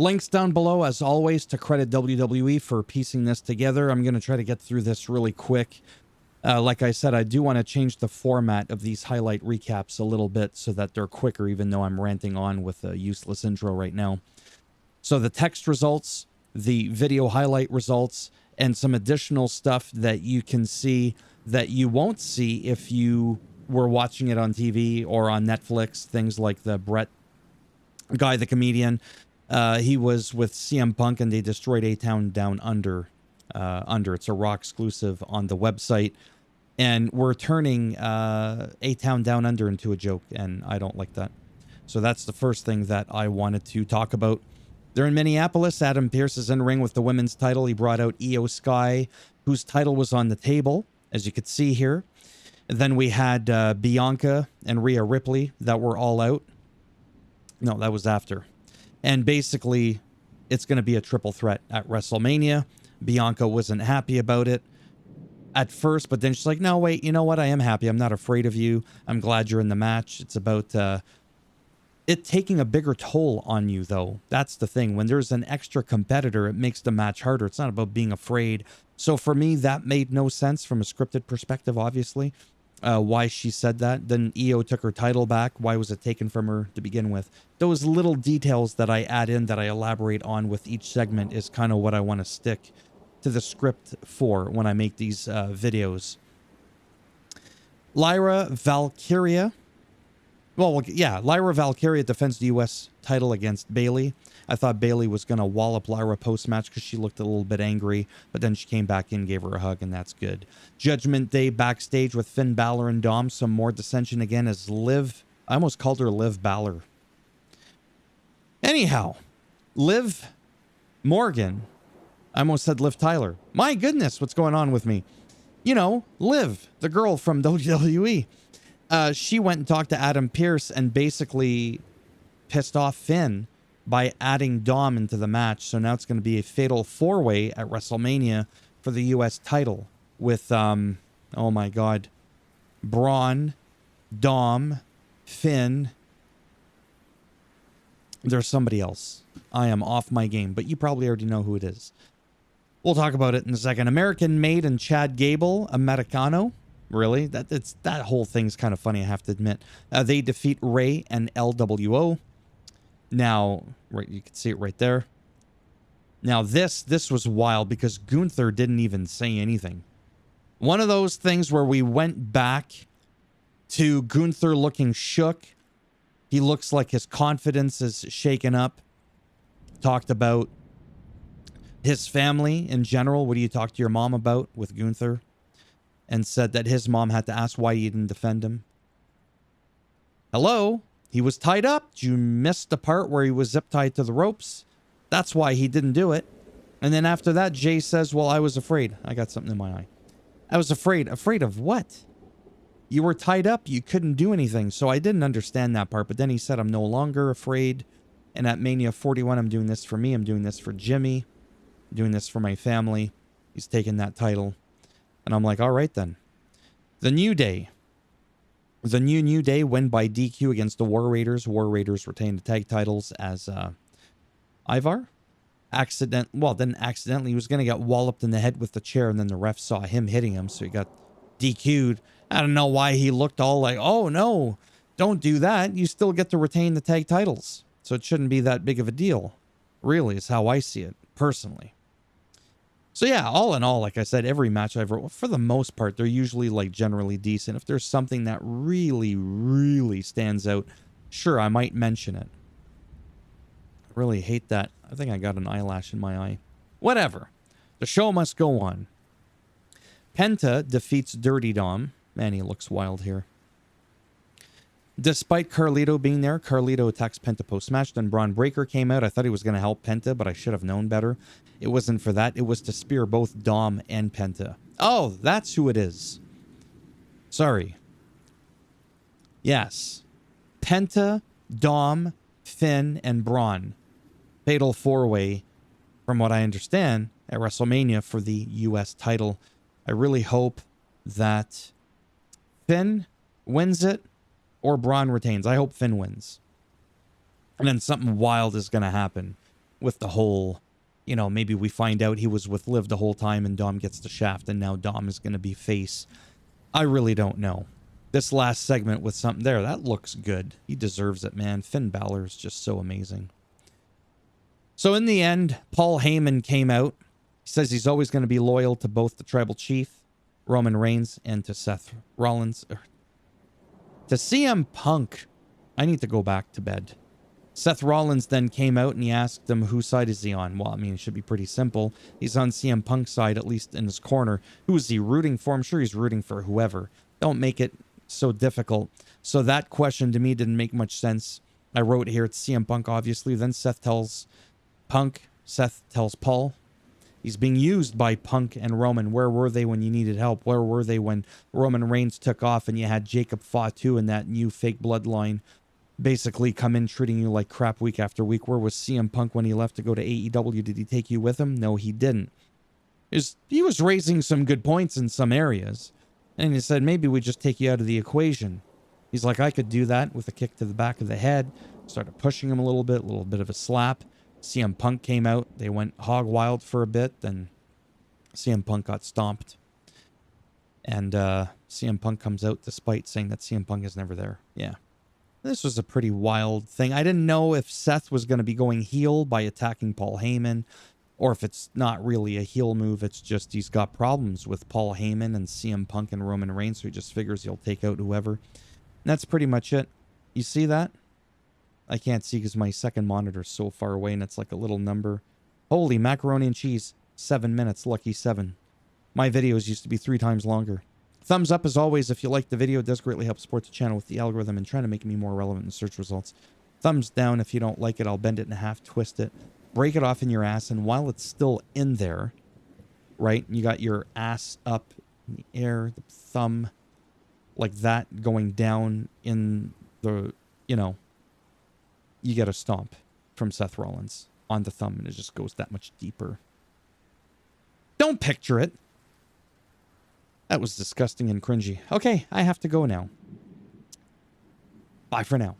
Links down below, as always, to credit WWE for piecing this together. I'm going to try to get through this really quick. Like I said, I do want to change the format of these highlight recaps a little bit so that they're quicker, even though I'm ranting on with a useless intro right now. So the text results, the video highlight results, and some additional stuff that you can see that you won't see if you were watching it on TV or on Netflix. Things like the Brett guy, the comedian. He was with CM Punk and they destroyed A-Town Down Under. It's a Raw exclusive on the website. And we're turning A-Town Down Under into a joke, and I don't like that. So that's the first thing that I wanted to talk about. They're in Minneapolis. Adam Pearce is in the ring with the women's title. He brought out Io Sky, whose title was on the table, as you could see here. And then we had Bianca and Rhea Ripley that were all out. No, that was after. And basically, it's going to be a triple threat at WrestleMania. Bianca wasn't happy about it at first, but then she's like, no, wait, you know what? I am happy. I'm not afraid of you. I'm glad you're in the match. It's about it taking a bigger toll on you, though. That's the thing. When there's an extra competitor, it makes the match harder. It's not about being afraid. So for me, that made no sense from a scripted perspective, obviously, why she said that. Then Io took her title back. Why was it taken from her to begin with? Those little details that I add in, that I elaborate on with each segment, is kind of what I want to stick to the script for when I make these videos. Lyra Valkyria. Well, yeah, Lyra Valkyria defends the U.S. title against Bayley. I thought Bayley was going to wallop Lyra post-match because she looked a little bit angry, but then she came back in, gave her a hug, and that's good. Judgment Day backstage with Finn Balor and Dom. Some more dissension again as Liv... I almost called her Liv Balor. Anyhow, Liv Morgan... I almost said Liv Tyler. My goodness, what's going on with me? You know, Liv, the girl from WWE. She went and talked to Adam Pearce and basically pissed off Finn by adding Dom into the match. So now it's going to be a fatal four-way at WrestleMania for the U.S. title with, oh my God, Braun, Dom, Finn. There's somebody else. I am off my game, but you probably already know who it is. We'll talk about it in a second. American Made and Chad Gable, Americano. Really? That whole thing's kind of funny, I have to admit. They defeat Ray and LWO. Now, right, you can see it right there. Now, this was wild because Gunther didn't even say anything. One of those things where we went back to Gunther looking shook. He looks like his confidence is shaken up. Talked about his family in general. What do you talk to your mom about with Gunther? And said that his mom had to ask why he didn't defend him. Hello? He was tied up. Did you miss the part where he was zip tied to the ropes? That's why he didn't do it. And then after that, Jay says, well, I was afraid. I got something in my eye. I was afraid. Afraid of what? You were tied up. You couldn't do anything. So I didn't understand that part. But then he said, I'm no longer afraid. And at Mania 41, I'm doing this for me. I'm doing this for Jimmy. I'm doing this for my family. He's taking that title. And I'm like, all right then. The New Day. The New Day win by DQ against the War Raiders. War Raiders retain the tag titles as Ivar. Then accidentally he was going to get walloped in the head with the chair, and then the ref saw him hitting him, so he got DQ'd. I don't know why he looked all like, oh no, don't do that. You still get to retain the tag titles. So it shouldn't be that big of a deal. Really, is how I see it, personally. So yeah, all in all, like I said, every match I've ever, for the most part, they're usually like generally decent. If there's something that really, really stands out, sure, I might mention it. I really hate that. I think I got an eyelash in my eye. Whatever. The show must go on. Penta defeats Dirty Dom. Man, he looks wild here. Despite Carlito being there, Carlito attacks Penta post-match. Then Braun Breaker came out. I thought he was going to help Penta, but I should have known better. It wasn't for that. It was to spear both Dom and Penta. Oh, that's who it is. Sorry. Yes. Penta, Dom, Finn, and Braun. Fatal four-way, from what I understand, at WrestleMania for the U.S. title. I really hope that Finn wins it or Braun retains. I hope Finn wins. And then something wild is going to happen. with the whole, you know, maybe we find out he was with Liv the whole time and Dom gets the shaft and now Dom is going to be face. I really don't know. This last segment with something there, that looks good. He deserves it, man. Finn Balor is just so amazing. So in the end, Paul Heyman came out. He says he's always going to be loyal to both the tribal chief, Roman Reigns, and to Seth Rollins. To CM Punk. I need to go back to bed. Seth Rollins then came out and he asked him whose side is he on. Well, I mean, it should be pretty simple. He's on CM Punk's side, at least in his corner. Who is he rooting for? I'm sure he's rooting for whoever. Don't make it so difficult. So that question to me didn't make much sense. I wrote here, it's CM Punk, obviously. Then Seth tells Punk. Seth tells Paul. He's being used by Punk and Roman. Where were they when you needed help? Where were they when Roman Reigns took off and you had Jacob Fatu and that new fake bloodline basically come in treating you like crap week after week? Where was CM Punk when he left to go to AEW? Did he take you with him? No, he didn't. He was raising some good points in some areas. And he said, maybe we just take you out of the equation. He's like, I could do that with a kick to the back of the head. Started pushing him a little bit of a slap. CM Punk came out. They went hog wild for a bit. Then CM Punk got stomped. And CM Punk comes out despite saying that CM Punk is never there. Yeah. This was a pretty wild thing. I didn't know if Seth was going to be going heel by attacking Paul Heyman, or if it's not really a heel move. It's just he's got problems with Paul Heyman and CM Punk and Roman Reigns, so he just figures he'll take out whoever. And that's pretty much it. You see that? I can't see because my second monitor's so far away and it's like a little number. Holy macaroni and cheese. 7 minutes. Lucky 7. My videos used to be 3 times longer. Thumbs up as always if you like the video. It does greatly help support the channel with the algorithm and trying to make me more relevant in search results. Thumbs down if you don't like it. I'll bend it in half, twist it, break it off in your ass, and while it's still in there, right, you got your ass up in the air, the thumb like that going down in the, you know, you get a stomp from Seth Rollins on the thumb and it just goes that much deeper. Don't picture it. That was disgusting and cringy. Okay, I have to go now. Bye for now.